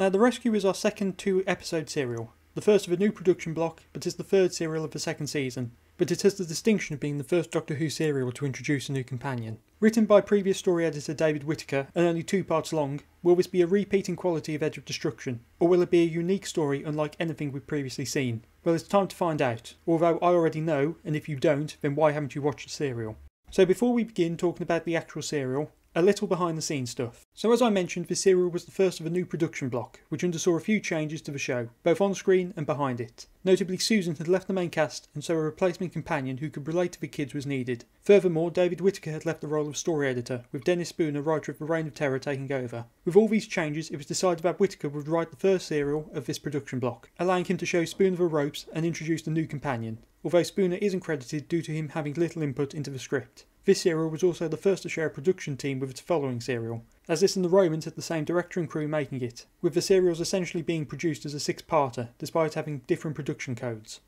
Now The Rescue is our second 2-episode serial, the first of a new production block, but is the third serial of the second season, but it has the distinction of being the first Doctor Who serial to introduce a new companion. Written by previous story editor David Whittaker and only 2 parts long, will this be a repeat in quality of Edge of Destruction, or will it be a unique story unlike anything we've previously seen? Well, it's time to find out, although I already know, and if you don't, then why haven't you watched the serial? So before we begin talking about the actual serial, a little behind the scenes stuff. So as I mentioned, this serial was the first of a new production block, which undersaw a few changes to the show, both on screen and behind it. Notably, Susan had left the main cast, and so a replacement companion who could relate to the kids was needed. Furthermore, David Whittaker had left the role of story editor, with Dennis Spooner, writer of The Reign of Terror, taking over. With all these changes, it was decided that Whittaker would write the first serial of this production block, allowing him to show Spooner the ropes and introduce the new companion, although Spooner isn't credited due to him having little input into the script. This serial was also the first to share a production team with its following serial, as this and The Romans had the same director and crew making it, with the serials essentially being produced as a 6-parter, despite having different production codes.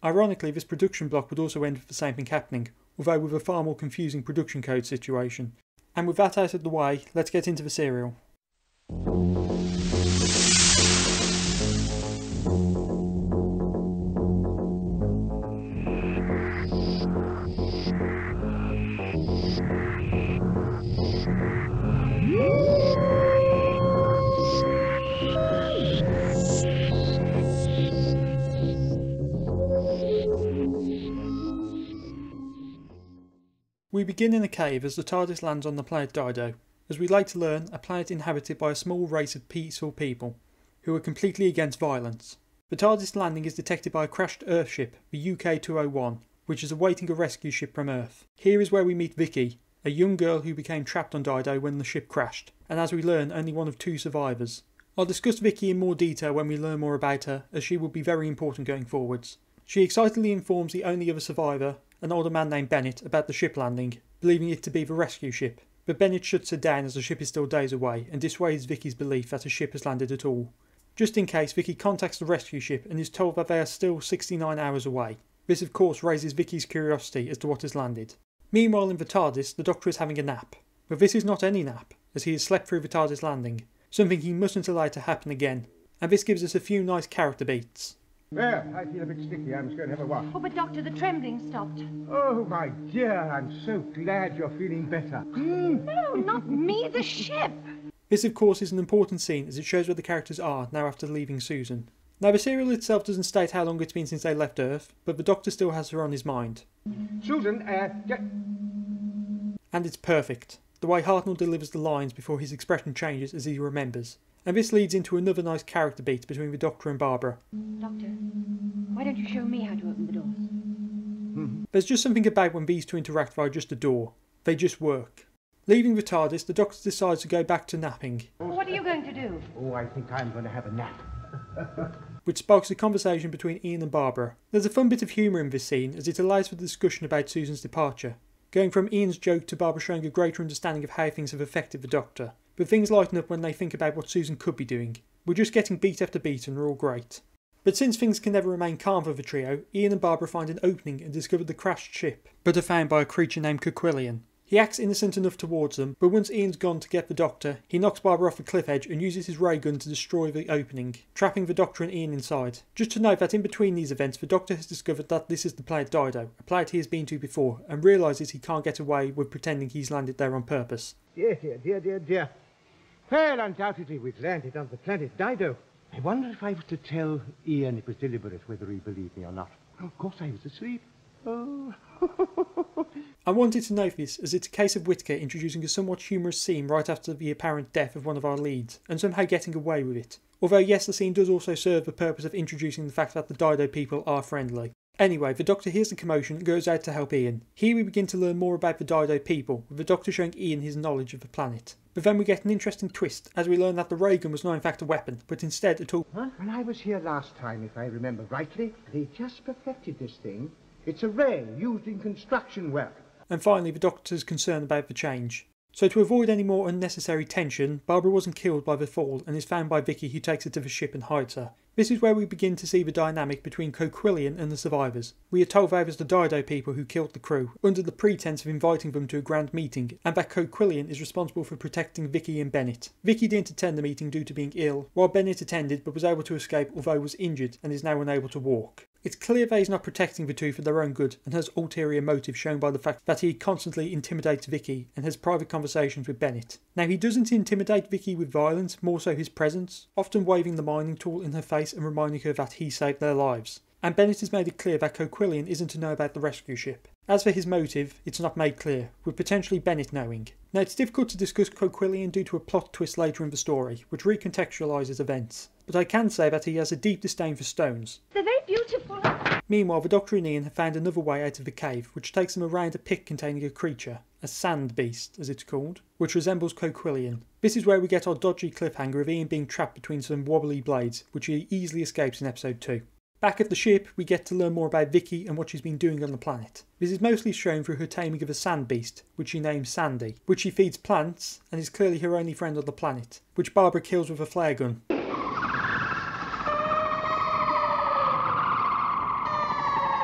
Ironically, this production block would also end with the same thing happening, although with a far more confusing production code situation. And with that out of the way, let's get into the serial. We begin in a cave as the TARDIS lands on the planet Dido, as we later learn a planet inhabited by a small race of peaceful people, who are completely against violence. The TARDIS landing is detected by a crashed Earthship, the UK-201, which is awaiting a rescue ship from Earth. Here is where we meet Vicky, a young girl who became trapped on Dido when the ship crashed, and as we learn, only one of 2 survivors. I'll discuss Vicky in more detail when we learn more about her, as she will be very important going forwards. She excitedly informs the only other survivor, an older man named Bennett, about the ship landing, believing it to be the rescue ship, but Bennett shuts her down as the ship is still days away and dissuades Vicky's belief that a ship has landed at all. Just in case, Vicky contacts the rescue ship and is told that they are still 69 hours away. This of course raises Vicky's curiosity as to what has landed. Meanwhile in the TARDIS, the Doctor is having a nap, but this is not any nap, as he has slept through the TARDIS landing, something he mustn't allow to happen again, and this gives us a few nice character beats. There, I feel a bit sticky. I'm just going to have a wash. Oh, but Doctor, the trembling stopped. Oh, my dear, I'm so glad you're feeling better. No, not me, the ship. This of course is an important scene as it shows where the characters are now after leaving Susan. Now the serial itself doesn't state how long it's been since they left Earth, but the Doctor still has her on his mind. Susan, And it's perfect, the way Hartnell delivers the lines before his expression changes as he remembers. And this leads into another nice character beat between the Doctor and Barbara. Doctor, why don't you show me how to open the doors? There's just something about when these two interact via just a door. They just work. Leaving the TARDIS, the Doctor decides to go back to napping. What are you going to do? Oh, I think I'm going to have a nap. Which sparks a conversation between Ian and Barbara. There's a fun bit of humour in this scene as it allows for the discussion about Susan's departure, going from Ian's joke to Barbara showing a greater understanding of how things have affected the Doctor. But things lighten up when they think about what Susan could be doing. We're just getting beat after beat and we're all great. But since things can never remain calm for the trio, Ian and Barbara find an opening and discover the crashed ship, but are found by a creature named Kerquillian. He acts innocent enough towards them, but once Ian's gone to get the Doctor, he knocks Barbara off the cliff edge and uses his ray gun to destroy the opening, trapping the Doctor and Ian inside. Just to note that in between these events, the Doctor has discovered that this is the planet Dido, a planet he has been to before, and realises he can't get away with pretending he's landed there on purpose. Dear. Well, undoubtedly we've landed on the planet Dido. I wonder if I was to tell Ian it was deliberate, whether he believed me or not. Of course I was asleep. Oh. I wanted to note this as it's a case of Whittaker introducing a somewhat humorous scene right after the apparent death of one of our leads, and somehow getting away with it. Although yes, the scene does also serve the purpose of introducing the fact that the Dido people are friendly. Anyway, the Doctor hears the commotion and goes out to help Ian. Here we begin to learn more about the Dido people, with the Doctor showing Ian his knowledge of the planet. But then we get an interesting twist, as we learn that the ray gun was not in fact a weapon, but instead a tool. When I was here last time, if I remember rightly, they just perfected this thing. It's a ray used in construction work. And finally, the Doctor's concern about the change. So to avoid any more unnecessary tension, Barbara wasn't killed by the fall and is found by Vicky, who takes her to the ship and hides her. This is where we begin to see the dynamic between Coquillian and the survivors. We are told they was the Dido people who killed the crew, under the pretense of inviting them to a grand meeting, and that Coquillian is responsible for protecting Vicky and Bennett. Vicky didn't attend the meeting due to being ill, while Bennett attended but was able to escape although was injured and is now unable to walk. It's clear that he's not protecting the two for their own good and has ulterior motive shown by the fact that he constantly intimidates Vicky and has private conversations with Bennett. Now he doesn't intimidate Vicky with violence, more so his presence, often waving the mining tool in her face and reminding her that he saved their lives. And Bennett has made it clear that Coquillian isn't to know about the rescue ship. As for his motive, it's not made clear, with potentially Bennett knowing. Now it's difficult to discuss Coquillian due to a plot twist later in the story, which recontextualises events. But I can say that he has a deep disdain for stones. They're very beautiful. Meanwhile, the Doctor and Ian have found another way out of the cave, which takes them around a pit containing a creature, a sand beast as it's called, which resembles Coquillian. This is where we get our dodgy cliffhanger of Ian being trapped between some wobbly blades, which he easily escapes in episode 2. Back at the ship, we get to learn more about Vicky and what she's been doing on the planet. This is mostly shown through her taming of a sand beast, which she names Sandy, which she feeds plants and is clearly her only friend on the planet, which Barbara kills with a flare gun.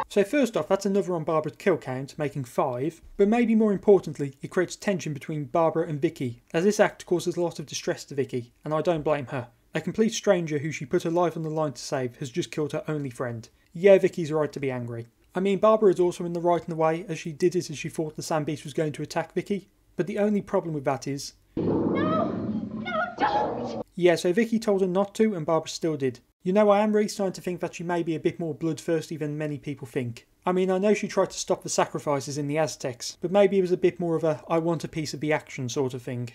So first off, that's another on Barbara's kill count, making 5, but maybe more importantly, it creates tension between Barbara and Vicky, as this act causes a lot of distress to Vicky, and I don't blame her. A complete stranger who she put her life on the line to save has just killed her only friend. Yeah, Vicky's right to be angry. I mean, Barbara is also in the right in a way, as she did it as she thought the sand beast was going to attack Vicky, but the only problem with that is... No, don't! Yeah, so Vicky told her not to, and Barbara still did. You know, I am really starting to think that she may be a bit more bloodthirsty than many people think. I mean, I know she tried to stop the sacrifices in the Aztecs, but maybe it was a bit more of a I want a piece of the action sort of thing.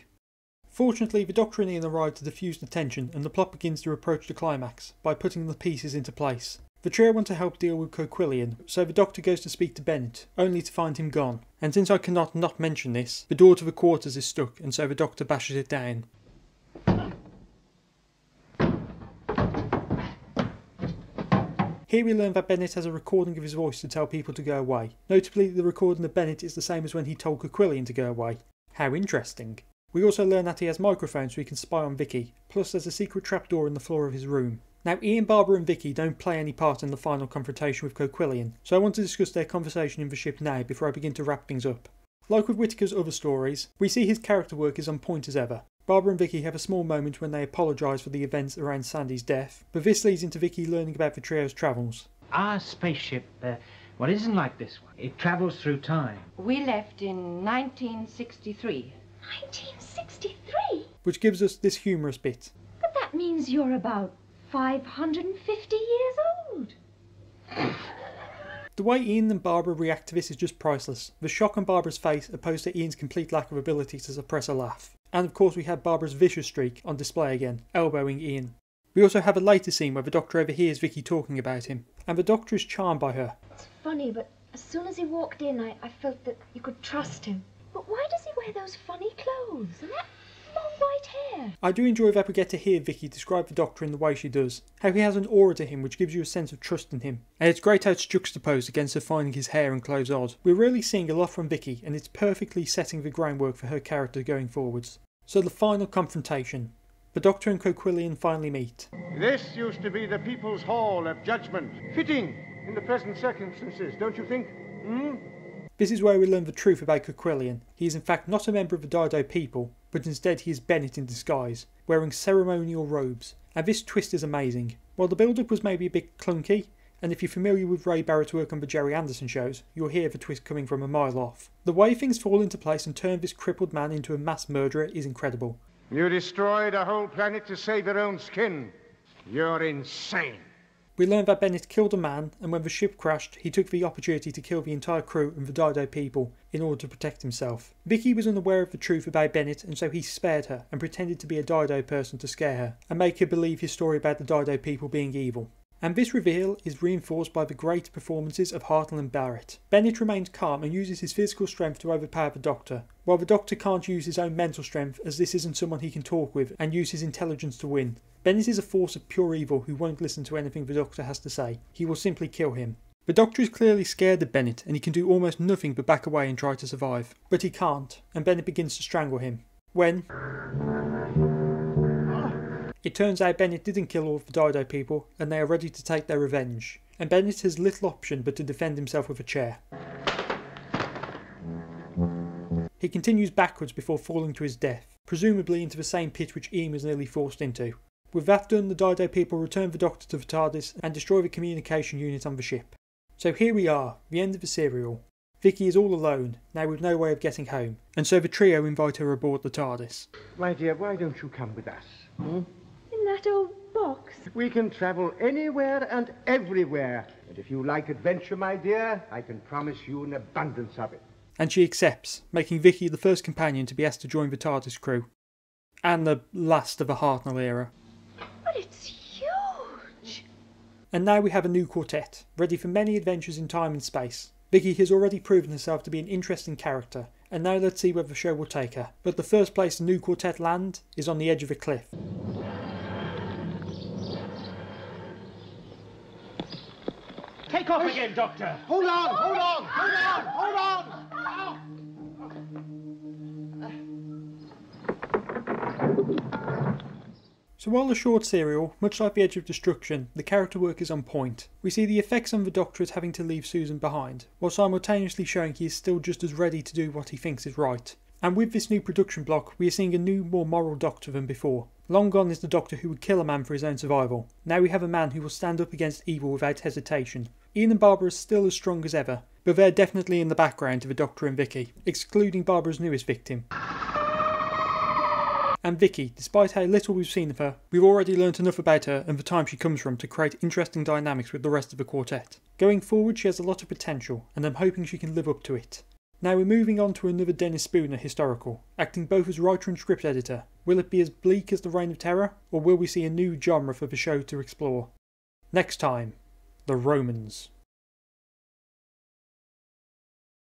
Fortunately, the Doctor and Ian arrive to defuse the tension and the plot begins to approach the climax by putting the pieces into place. The trio want to help deal with Coquillian, so the Doctor goes to speak to Bennett, only to find him gone. And since I cannot not mention this, the door to the quarters is stuck and so the Doctor bashes it down. Here we learn that Bennett has a recording of his voice to tell people to go away. Notably, the recording of Bennett is the same as when he told Coquillian to go away. How interesting. We also learn that he has microphones so he can spy on Vicky, plus there's a secret trapdoor in the floor of his room. Now Ian, Barbara and Vicky don't play any part in the final confrontation with Coquillian, so I want to discuss their conversation in the ship now before I begin to wrap things up. Like with Whittaker's other stories, we see his character work is on point as ever. Barbara and Vicky have a small moment when they apologise for the events around Sandy's death, but this leads into Vicky learning about the trio's travels. Our spaceship, well, isn't like this one. It travels through time. We left in 1963. 1963? Which gives us this humorous bit. But that means you're about 550 years old. The way Ian and Barbara react to this is just priceless. The shock on Barbara's face opposed to Ian's complete lack of ability to suppress a laugh. And of course we have Barbara's vicious streak on display again, elbowing Ian. We also have a later scene where the Doctor overhears Vicky talking about him, and the Doctor is charmed by her. It's funny, but as soon as he walked in, I felt that you could trust him. But why does he wear those funny clothes and that long white hair? I do enjoy that we get to hear Vicky describe the Doctor in the way she does, how he has an aura to him which gives you a sense of trust in him, and it's great how it's juxtaposed against her finding his hair and clothes odd. We're really seeing a lot from Vicky, and it's perfectly setting the groundwork for her character going forwards. So the final confrontation. The Doctor and Coquillian finally meet. This used to be the People's Hall of Judgment. Fitting in the present circumstances, don't you think? This is where we learn the truth about Coquillian. He is in fact not a member of the Dido people, but instead he is Bennett in disguise, wearing ceremonial robes. And this twist is amazing. While the build-up was maybe a bit clunky, and if you're familiar with Ray Barrett's work on the Jerry Anderson shows, you'll hear the twist coming from a mile off. The way things fall into place and turn this crippled man into a mass murderer is incredible. You destroyed a whole planet to save your own skin. You're insane. We learn that Bennett killed a man, and when the ship crashed, he took the opportunity to kill the entire crew and the Dido people in order to protect himself. Vicky was unaware of the truth about Bennett, and so he spared her and pretended to be a Dido person to scare her, and make her believe his story about the Dido people being evil. And this reveal is reinforced by the great performances of Hartnell and Barrett. Bennett remains calm and uses his physical strength to overpower the Doctor, while the Doctor can't use his own mental strength as this isn't someone he can talk with and use his intelligence to win. Bennett is a force of pure evil who won't listen to anything the Doctor has to say. He will simply kill him. The Doctor is clearly scared of Bennett and he can do almost nothing but back away and try to survive. But he can't, and Bennett begins to strangle him. When it turns out Bennett didn't kill all of the Dido people and they are ready to take their revenge. And Bennett has little option but to defend himself with a chair. He continues backwards before falling to his death, presumably into the same pit which Ian was nearly forced into. With that done, the Dido people return the Doctor to the TARDIS and destroy the communication unit on the ship. So here we are, the end of the serial. Vicky is all alone, now with no way of getting home, and so the trio invite her aboard the TARDIS. My dear, why don't you come with us? Hmm? In that old box? We can travel anywhere and everywhere. And if you like adventure, my dear, I can promise you an abundance of it. And she accepts, making Vicky the first companion to be asked to join the TARDIS crew. And the last of the Hartnell era. But it's huge! And now we have a new quartet, ready for many adventures in time and space. Vicky has already proven herself to be an interesting character, and now let's see where the show will take her. But the first place the new quartet land is on the edge of a cliff. Take off again, Doctor! Hold on, hold on, hold on, hold on! Ow. So while the short serial, much like The Edge of Destruction, the character work is on point. We see the effects on the Doctor as having to leave Susan behind, while simultaneously showing he is still just as ready to do what he thinks is right. And with this new production block, we are seeing a new, more moral Doctor than before. Long gone is the Doctor who would kill a man for his own survival. Now we have a man who will stand up against evil without hesitation. Ian and Barbara are still as strong as ever, but they're definitely in the background to the Doctor and Vicky, excluding Barbara's newest victim. And Vicky, despite how little we've seen of her, we've already learnt enough about her and the time she comes from to create interesting dynamics with the rest of the quartet. Going forward she has a lot of potential, and I'm hoping she can live up to it. Now we're moving on to another Dennis Spooner historical, acting both as writer and script editor. Will it be as bleak as The Reign of Terror, or will we see a new genre for the show to explore? Next time, the Romans.